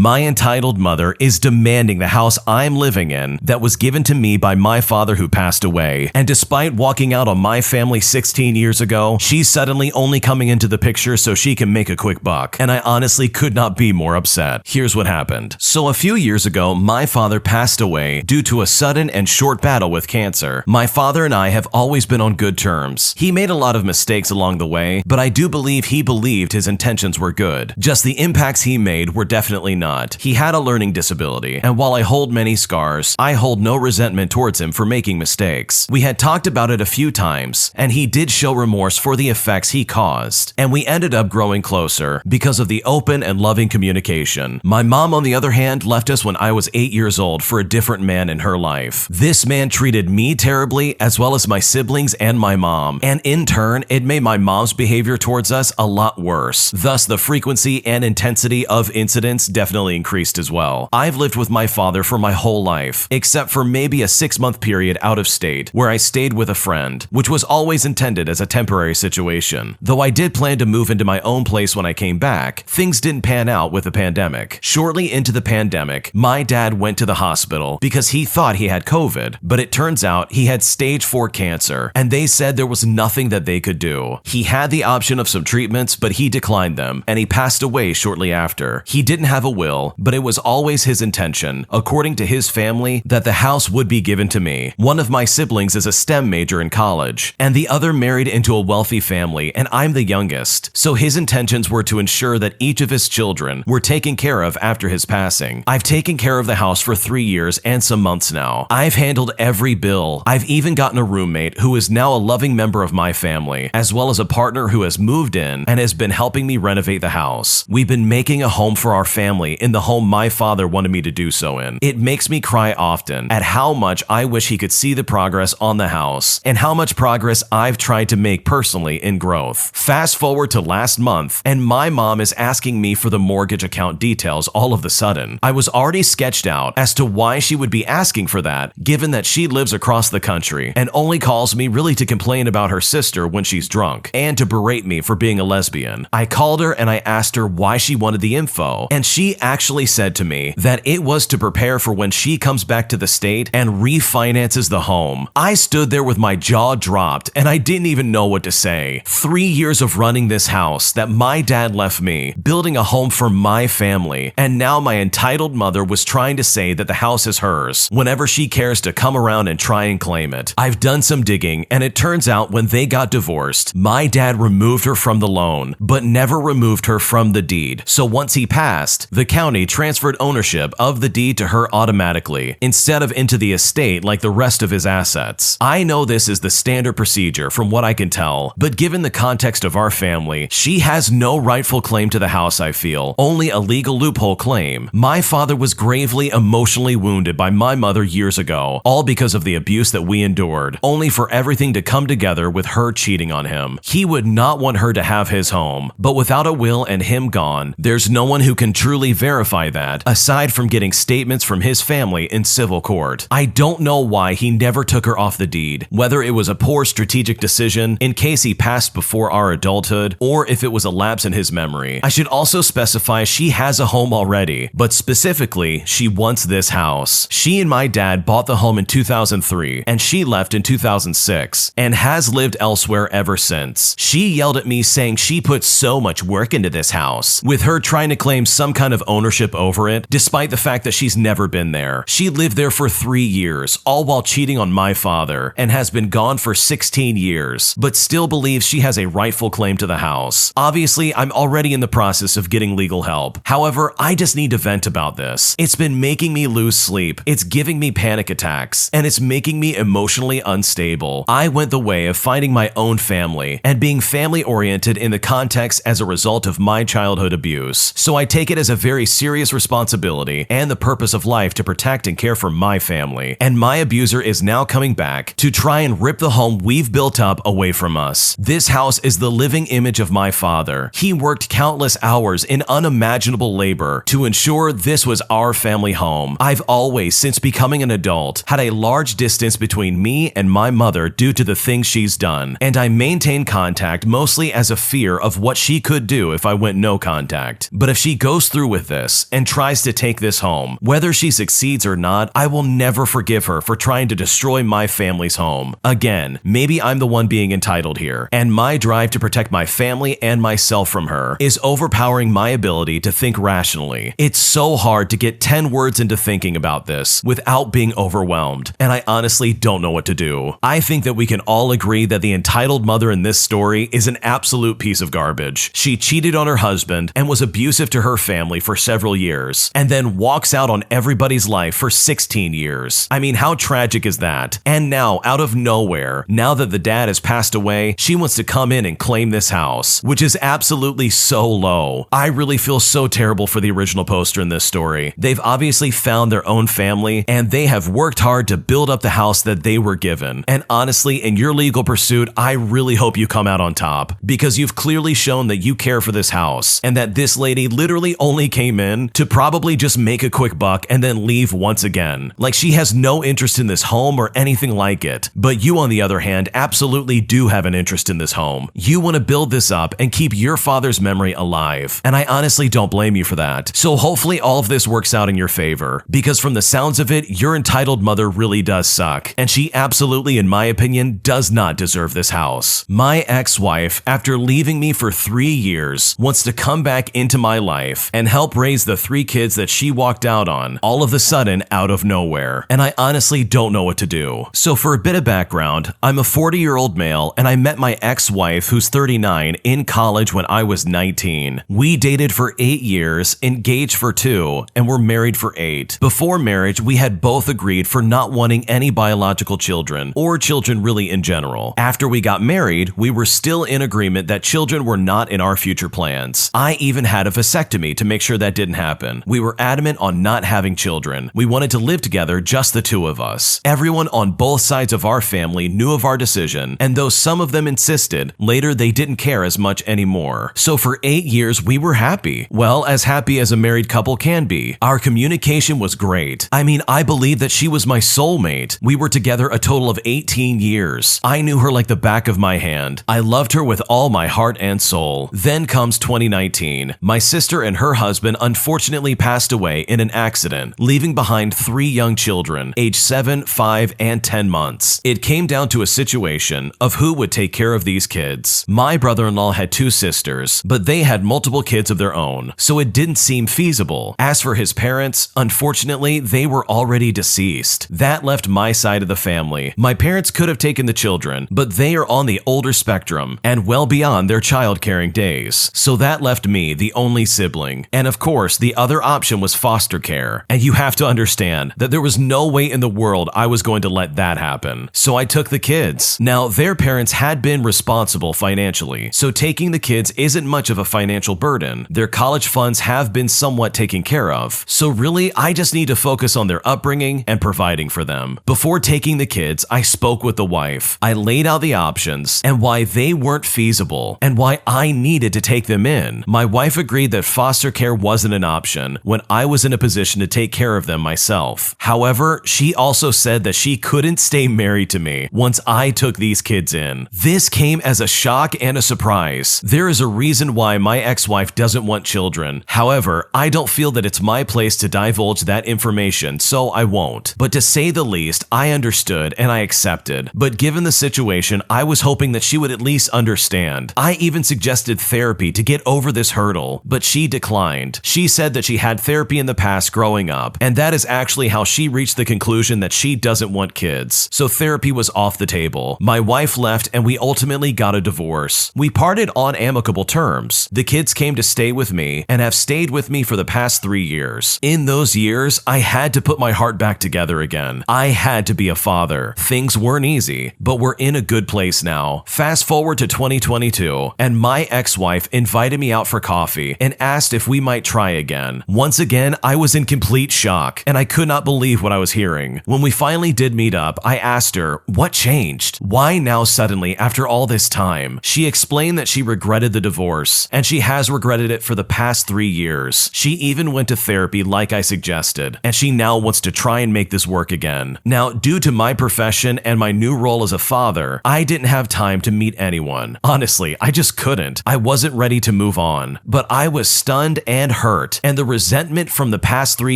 My entitled mother is demanding the house I'm living in that was given to me by my father who passed away. And despite walking out on my family 16 years ago, she's suddenly only coming into the picture so she can make a quick buck. And I honestly could not be more upset. Here's what happened. So a few years ago, my father passed away due to a sudden and short battle with cancer. My father and I have always been on good terms. He made a lot of mistakes along the way, but I do believe he believed his intentions were good. Just the impacts he made were definitely not. He had a learning disability, and while I hold many scars, I hold no resentment towards him for making mistakes. We had talked about it a few times, and he did show remorse for the effects he caused, and we ended up growing closer because of the open and loving communication. My mom, on the other hand, left us when I was 8 years old for a different man in her life. This man treated me terribly, as well as my siblings and my mom, and in turn, it made my mom's behavior towards us a lot worse. Thus, the frequency and intensity of incidents definitely increased as well. I've lived with my father for my whole life, except for maybe a 6-month period out of state where I stayed with a friend, which was always intended as a temporary situation. Though I did plan to move into my own place when I came back, things didn't pan out with the pandemic. Shortly into the pandemic, my dad went to the hospital because he thought he had COVID, but it turns out he had stage 4 cancer, and they said there was nothing that they could do. He had the option of some treatments, but he declined them, and he passed away shortly after. He didn't have a will, but it was always his intention, according to his family, that the house would be given to me. One of my siblings is a STEM major in college, and the other married into a wealthy family, and I'm the youngest. So his intentions were to ensure that each of his children were taken care of after his passing. I've taken care of the house for 3 years and some months now. I've handled every bill. I've even gotten a roommate who is now a loving member of my family, as well as a partner who has moved in and has been helping me renovate the house. We've been making a home for our family in the home my father wanted me to do so in. It makes me cry often at how much I wish he could see the progress on the house and how much progress I've tried to make personally in growth. Fast forward to last month, and my mom is asking me for the mortgage account details all of a sudden. I was already sketched out as to why she would be asking for that, given that she lives across the country and only calls me really to complain about her sister when she's drunk and to berate me for being a lesbian. I called her and I asked her why she wanted the info, and she actually said to me that it was to prepare for when she comes back to the state and refinances the home. I stood there with my jaw dropped and I didn't even know what to say. 3 years of running this house that my dad left me, building a home for my family, and now my entitled mother was trying to say that the house is hers whenever she cares to come around and try and claim it. I've done some digging, and it turns out when they got divorced, my dad removed her from the loan, but never removed her from the deed. So once he passed, the county transferred ownership of the deed to her automatically, instead of into the estate like the rest of his assets. I know this is the standard procedure from what I can tell, but given the context of our family, she has no rightful claim to the house, I feel, only a legal loophole claim. My father was gravely emotionally wounded by my mother years ago, all because of the abuse that we endured, only for everything to come together with her cheating on him. He would not want her to have his home, but without a will and him gone, there's no one who can truly verify that, aside from getting statements from his family in civil court. I don't know why he never took her off the deed, whether it was a poor strategic decision in case he passed before our adulthood, or if it was a lapse in his memory. I should also specify she has a home already, but specifically, she wants this house. She and my dad bought the home in 2003, and she left in 2006, and has lived elsewhere ever since. She yelled at me saying she put so much work into this house, with her trying to claim some kind of ownership over it, despite the fact that she's never been there. She lived there for 3 years, all while cheating on my father, and has been gone for 16 years, but still believes she has a rightful claim to the house. Obviously, I'm already in the process of getting legal help. However, I just need to vent about this. It's been making me lose sleep, it's giving me panic attacks, and it's making me emotionally unstable. I went the way of finding my own family and being family-oriented in the context as a result of my childhood abuse. So I take it as a very serious responsibility and the purpose of life to protect and care for my family. And my abuser is now coming back to try and rip the home we've built up away from us. This house is the living image of my father. He worked countless hours in unimaginable labor to ensure this was our family home. I've always, since becoming an adult, had a large distance between me and my mother due to the things she's done, and I maintain contact mostly as a fear of what she could do if I went no contact. But if she goes through with this and tries to take this home. Whether she succeeds or not, I will never forgive her for trying to destroy my family's home. Again, maybe I'm the one being entitled here, and my drive to protect my family and myself from her is overpowering my ability to think rationally. It's so hard to get 10 words into thinking about this without being overwhelmed, and I honestly don't know what to do. I think that we can all agree that the entitled mother in this story is an absolute piece of garbage. She cheated on her husband and was abusive to her family for several years, and then walks out on everybody's life for 16 years. I mean, how tragic is that? And now, out of nowhere, now that the dad has passed away, she wants to come in and claim this house, which is absolutely so low. I really feel so terrible for the original poster in this story. They've obviously found their own family, and they have worked hard to build up the house that they were given. And honestly, in your legal pursuit, I really hope you come out on top, because you've clearly shown that you care for this house, and that this lady literally only came in to probably just make a quick buck and then leave once again. Like, she has no interest in this home or anything like it. But you, on the other hand, absolutely do have an interest in this home. You want to build this up and keep your father's memory alive, and I honestly don't blame you for that. So hopefully all of this works out in your favor, because from the sounds of it, your entitled mother really does suck, and she absolutely, in my opinion, does not deserve this house. My ex-wife, after leaving me for 3 years, wants to come back into my life and help raise the 3 kids that she walked out on, all of a sudden out of nowhere, and I honestly don't know what to do. So for a bit of background, I'm a 40-year-old male, and I met my ex-wife, who's 39, in college when I was 19. We dated for 8 years, engaged for 2, and were married for 8. Before marriage, we had both agreed for not wanting any biological children, or children really in general. After we got married, we were still in agreement that children were not in our future plans. I even had a vasectomy to make sure that didn't happen. We were adamant on not having children. We wanted to live together, just the 2 of us. Everyone on both sides of our family knew of our decision, and though some of them insisted, later they didn't care as much anymore. So for 8 years, we were happy. Well, as happy as a married couple can be. Our communication was great. I mean, I believe that she was my soulmate. We were together a total of 18 years. I knew her like the back of my hand. I loved her with all my heart and soul. Then comes 2019. My sister and her husband unfortunately passed away in an accident, leaving behind 3 young children, aged 7, 5, and 10 months. It came down to a situation of who would take care of these kids. My brother-in-law had 2 sisters, but they had multiple kids of their own, so it didn't seem feasible. As for his parents, unfortunately, they were already deceased. That left my side of the family. My parents could have taken the children, but they are on the older spectrum and well beyond their child-caring days. So that left me, the only sibling. And of course, the other option was foster care. And you have to understand that there was no way in the world I was going to let that happen. So I took the kids. Now, their parents had been responsible financially, so taking the kids isn't much of a financial burden. Their college funds have been somewhat taken care of. So really, I just need to focus on their upbringing and providing for them. Before taking the kids, I spoke with the wife. I laid out the options and why they weren't feasible and why I needed to take them in. My wife agreed that foster care wasn't an option when I was in a position to take care of them myself. However, she also said that she couldn't stay married to me once I took these kids in. This came as a shock and a surprise. There is a reason why my ex-wife doesn't want children. However, I don't feel that it's my place to divulge that information, so I won't. But to say the least, I understood and I accepted. But given the situation, I was hoping that she would at least understand. I even suggested therapy to get over this hurdle, but she declined. She said that she had therapy in the past growing up, and that is actually how she reached the conclusion that she doesn't want kids. So therapy was off the table. My wife left and we ultimately got a divorce. We parted on amicable terms. The kids came to stay with me and have stayed with me for the past 3 years. In those years, I had to put my heart back together again. I had to be a father. Things weren't easy, but we're in a good place now. Fast forward to 2022, and my ex-wife invited me out for coffee and asked if we might try again. Once again, I was in complete shock, and I could not believe what I was hearing. When we finally did meet up, I asked her, what changed? Why now suddenly after all this time? She explained that she regretted the divorce, and she has regretted it for the past 3 years. She even went to therapy like I suggested, and she now wants to try and make this work again. Now, due to my profession and my new role as a father, I didn't have time to meet anyone. Honestly, I just couldn't. I wasn't ready to move on, but I was stunned and hurt, and the resentment from the past 3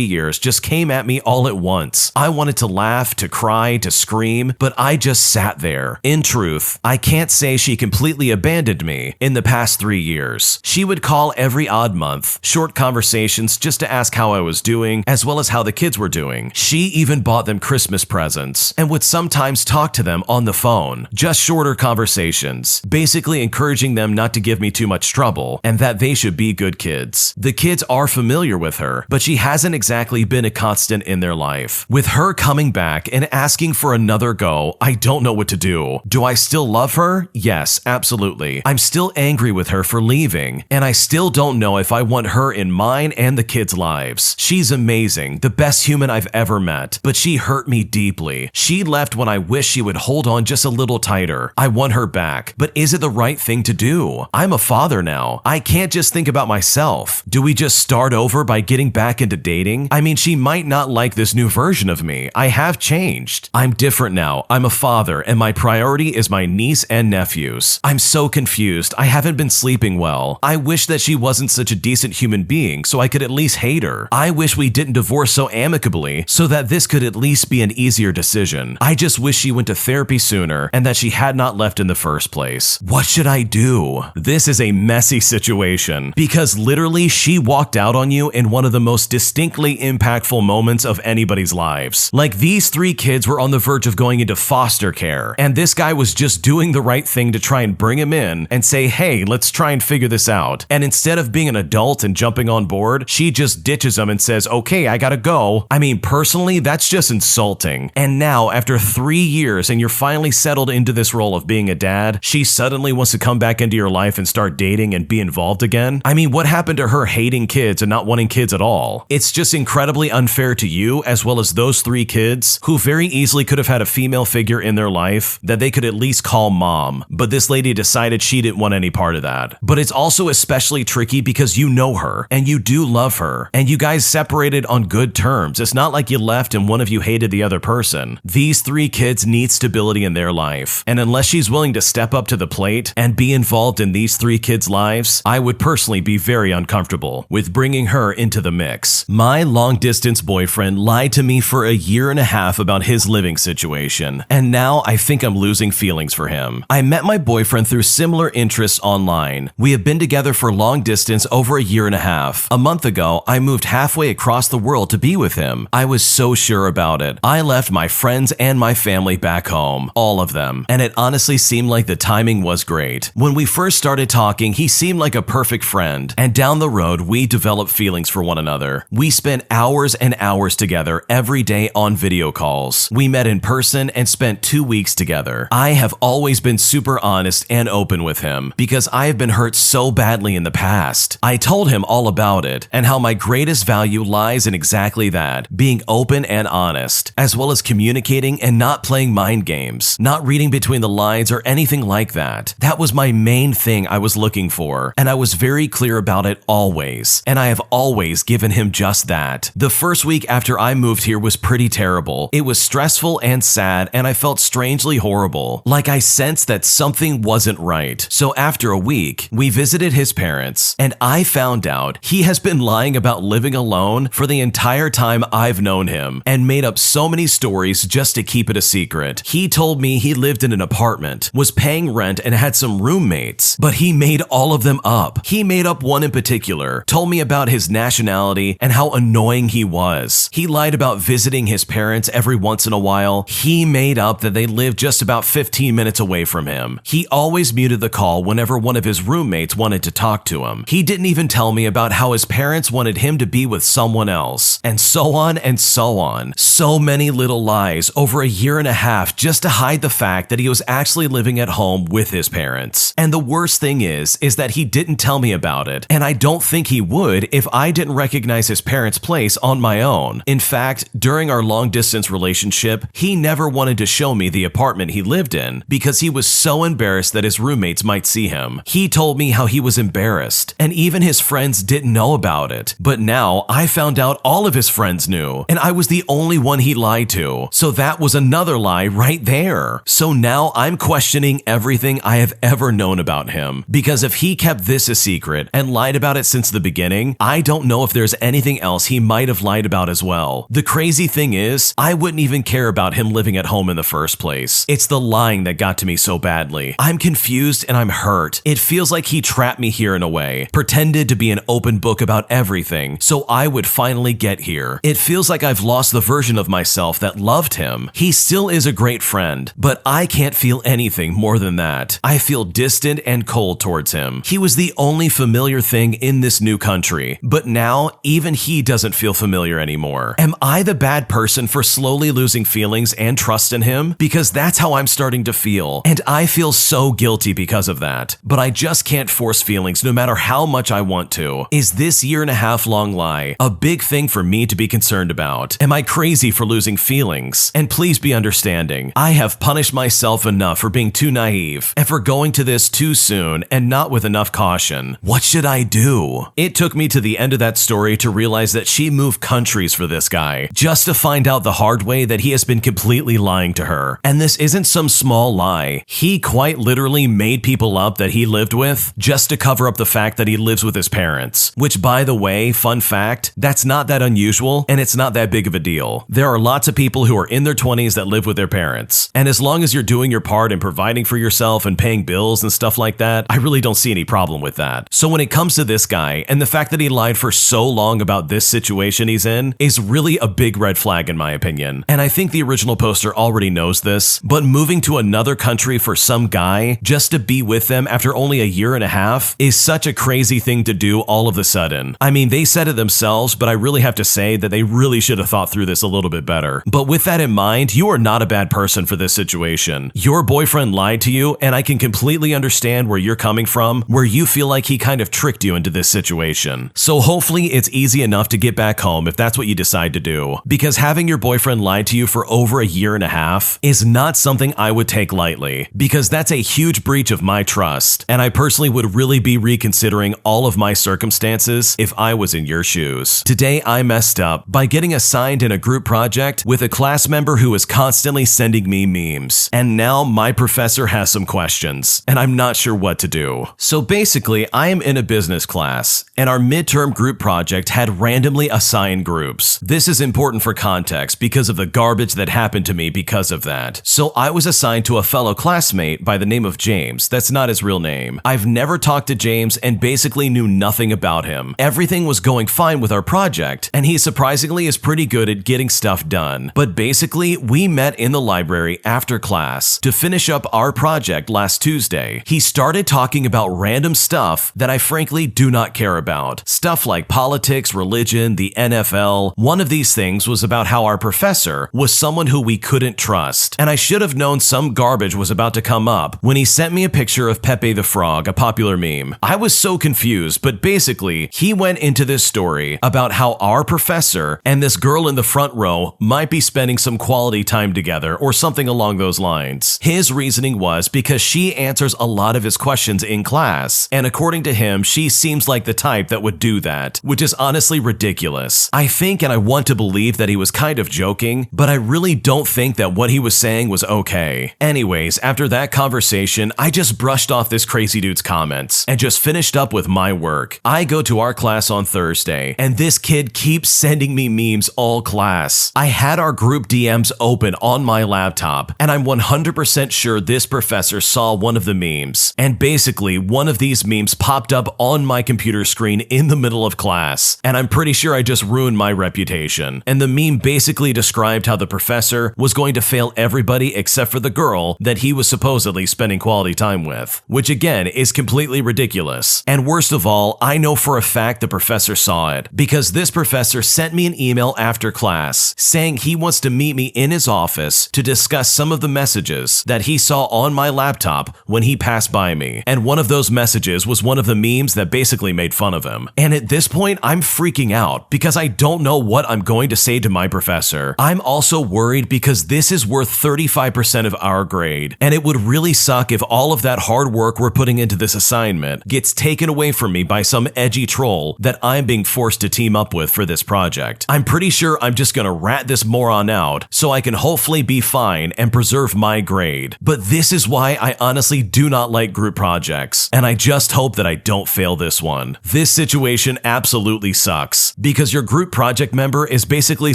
years just came at me all at once. I wanted to laugh, to cry, to scream, but I just sat there. In truth, I can't say she completely abandoned me in the past 3 years. She would call every odd month, short conversations just to ask how I was doing, as well as how the kids were doing. She even bought them Christmas presents, and would sometimes talk to them on the phone. Just shorter conversations, basically encouraging them not to give me too much trouble, and that they should be good kids. The kids are familiar with her, but she hasn't exactly been a constant in their life. With her coming back and asking for another go, I don't know what to do. Do I still love her? Yes, absolutely. I'm still angry with her for leaving, and I still don't know if I want her in mine and the kids' lives. She's amazing, the best human I've ever met, but she hurt me deeply. She left when I wish she would hold on just a little tighter. I want her back, but is it the right thing to do? I'm a father now. I can't just think about myself. Do we just start over by getting back into dating? I mean, she might not like this new version of me. I have changed. I'm different now. I'm a father, and my priority is my niece and nephews. I'm so confused. I haven't been sleeping well. I wish that she wasn't such a decent human being so I could at least hate her. I wish we didn't divorce so amicably so that this could at least be an easier decision. I just wish she went to therapy sooner and that she had not left in the first place. What should I do? This is a messy situation because literally she walked out on you in one of the most distinctly impactful moments of anybody's lives. Like, these 3 kids were on the verge of going into foster care, and this guy was just doing the right thing to try and bring him in and say, hey, let's try and figure this out. And instead of being an adult and jumping on board, she just ditches him and says, okay, I gotta go. I mean, personally, that's just insulting. And now, after 3 years and you're finally settled into this role of being a dad, she suddenly wants to come back into your life and start dating and be involved again? I mean, what happened to her hating kids and not wanting kids at all? It's just incredibly unfair to you as well as those 3 kids who very easily could have had a female figure in their life that they could at least call mom. But this lady decided she didn't want any part of that. But it's also especially tricky because you know her and you do love her and you guys separated on good terms. It's not like you left and one of you hated the other person. These 3 kids need stability in their life, and unless she's willing to step up to the plate and be involved in these 3 kids' lives, I would personally be very uncomfortable with bringing her into the mix. My long-distance boyfriend lied to me for a year and a half about his living situation, and now I think I'm losing feelings for him. I met my boyfriend through similar interests online. We have been together for long distance over a year and a half. A month ago, I moved halfway across the world to be with him. I was so sure about it. I left my friends and my family back home, all of them, and it honestly seemed like the timing was great. When we first started talking, he seemed like a perfect friend, and down the road, we developed feelings for one another. We spent hours and hours together every day on video calls. We met in person and spent 2 weeks together. I have always been super honest and open with him because I have been hurt so badly in the past. I told him all about it and how my greatest value lies in exactly that, being open and honest, as well as communicating and not playing mind games, not reading between the lines or anything like that. That was my main thing I was looking for, and I was very clear about it always, and I have always given him just that. The first week after I moved here was pretty terrible. It was stressful and sad, and I felt strangely horrible, like I sensed that something wasn't right. So after a week, we visited his parents, and I found out he has been lying about living alone for the entire time I've known him, and made up so many stories just to keep it a secret. He told me he lived in an apartment, was paying rent, and had some roommates, but he made all of them up. He made up one in particular, told me about his nationality and how annoying he was. He lied about visiting his parents every once in a while. He made up that they lived just about 15 minutes away from him. He always muted the call whenever one of his roommates wanted to talk to him. He didn't even tell me about how his parents wanted him to be with someone else, and so on and so on. So many little lies over a year and a half just to hide the fact that he was actually living at home with his parents. And the worst thing is that he didn't tell me about it, and I don't think he would if I didn't recognize his parents' place on my own. In fact, during our long-distance relationship, he never wanted to show me the apartment he lived in because he was so embarrassed that his roommates might see him. He told me how he was embarrassed, and even his friends didn't know about it. But now I found out all of his friends knew, and I was the only one he lied to. So that was another lie right there. So now I'm questioning everything I have ever known about him, because if he kept this a secret and lied about it since the beginning, beginning, I don't know if there's anything else he might have lied about as well. The crazy thing is, I wouldn't even care about him living at home in the first place. It's the lying that got to me so badly. I'm confused and I'm hurt. It feels like he trapped me here in a way, pretended to be an open book about everything, so I would finally get here. It feels like I've lost the version of myself that loved him. He still is a great friend, but I can't feel anything more than that. I feel distant and cold towards him. He was the only familiar thing in this new country, but now even he doesn't feel familiar anymore. Am I the bad person for slowly losing feelings and trust in him? Because that's how I'm starting to feel, and I feel so guilty because of that. But I just can't force feelings no matter how much I want to. Is this year-and-a-half long lie a big thing for me to be concerned about? Am I crazy for losing feelings? And please be understanding. I have punished myself enough for being too naive and for going to this too soon and not with enough caution. What should I do? It took me to the end of that story to realize that she moved countries for this guy, just to find out the hard way that he has been completely lying to her. And this isn't some small lie. He quite literally made people up that he lived with just to cover up the fact that he lives with his parents. Which, by the way, fun fact, that's not that unusual and it's not that big of a deal. There are lots of people who are in their 20s that live with their parents. And as long as you're doing your part in providing for yourself and paying bills and stuff like that, I really don't see any problem with that. So when it comes to this guy and the fact that he lied for so long about this situation he's in is really a big red flag in my opinion. And I think the original poster already knows this, but moving to another country for some guy just to be with them after only a year and a half is such a crazy thing to do all of a sudden. I mean, they said it themselves, but I really have to say that they really should have thought through this a little bit better. But with that in mind, you are not a bad person for this situation. Your boyfriend lied to you, and I can completely understand where you're coming from, where you feel like he kind of tricked you into this situation. So hopefully it's easy enough to get back home if that's what you decide to do. Because having your boyfriend lie to you for over a year and a half is not something I would take lightly, because that's a huge breach of my trust, and I personally would really be reconsidering all of my circumstances if I was in your shoes. Today I messed up by getting assigned in a group project with a class member who is constantly sending me memes, and now my professor has some questions, and I'm not sure what to do. So basically, I am in a business class, and our midterm group project had randomly assigned groups. This is important for context because of the garbage that happened to me because of that. So I was assigned to a fellow classmate by the name of James. That's not his real name. I've never talked to James and basically knew nothing about him. Everything was going fine with our project, and he surprisingly is pretty good at getting stuff done. But basically, we met in the library after class to finish up our project last Tuesday. He started talking about random stuff that I frankly do not care about. Stuff like politics, religion, the NFL. One of these things was about how our professor was someone who we couldn't trust, and I should have known some garbage was about to come up when he sent me a picture of Pepe the Frog, a popular meme. I was so confused, but basically, he went into this story about how our professor and this girl in the front row might be spending some quality time together or something along those lines. His reasoning was because she answers a lot of his questions in class, and according to him, she seems like the type that would do that, which is honestly ridiculous. I think and I want to believe that he was kind of joking, but I really don't think that what he was saying was okay. Anyways, after that conversation, I just brushed off this crazy dude's comments and just finished up with my work. I go to our class on Thursday, and this kid keeps sending me memes all class. I had our group DMs open on my laptop, and I'm 100% sure this professor saw one of the memes. And basically, one of these memes popped up on my computer screen in the middle of class, and I'm pretty sure I just ruined my reputation. And the meme basically described how the professor was going to fail everybody except for the girl that he was supposedly spending quality time with, which again is completely ridiculous. And worst of all, I know for a fact the professor saw it, because this professor sent me an email after class saying he wants to meet me in his office to discuss some of the messages that he saw on my laptop when he passed by me. And one of those messages was one of the memes that basically made fun of him. And at this point, I'm freaking out because I don't know what I'm going to say to my professor. I'm also worried because this is worth 35% of our grade, and it would really suck if all of that hard work we're putting into this assignment gets taken away from me by some edgy troll that I'm being forced to team up with for this project. I'm pretty sure I'm just gonna rat this moron out so I can hopefully be fine and preserve my grade. But this is why I honestly do not like group projects, and I just hope that I don't fail this one. This This situation absolutely sucks because your group project member is basically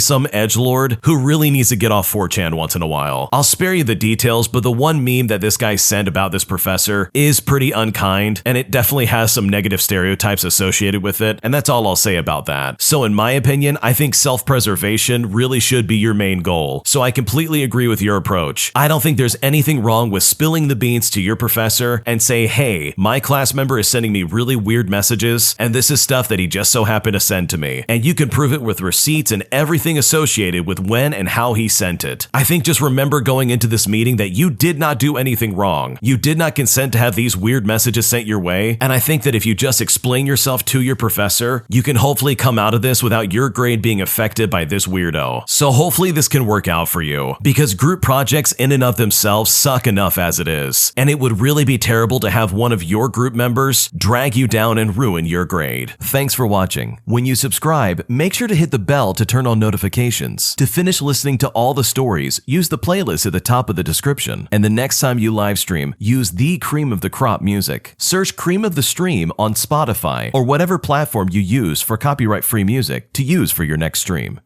some edgelord who really needs to get off 4chan once in a while. I'll spare you the details, but the one meme that this guy sent about this professor is pretty unkind, and it definitely has some negative stereotypes associated with it, and that's all I'll say about that. So in my opinion, I think self-preservation really should be your main goal. So I completely agree with your approach. I don't think there's anything wrong with spilling the beans to your professor and say, hey, my class member is sending me really weird messages, and this is stuff that he just so happened to send to me. And you can prove it with receipts and everything associated with when and how he sent it. I think just remember going into this meeting that you did not do anything wrong. You did not consent to have these weird messages sent your way, and I think that if you just explain yourself to your professor, you can hopefully come out of this without your grade being affected by this weirdo. So hopefully this can work out for you, because group projects in and of themselves suck enough as it is, and it would really be terrible to have one of your group members drag you down and ruin your grade. Thanks for watching. When you subscribe, make sure to hit the bell to turn on notifications. To finish listening to all the stories, use the playlist at the top of the description, and the next time you live stream, use the Cream of the Crop music. Search Cream of the Stream on Spotify or whatever platform you use for copyright-free music to use for your next stream.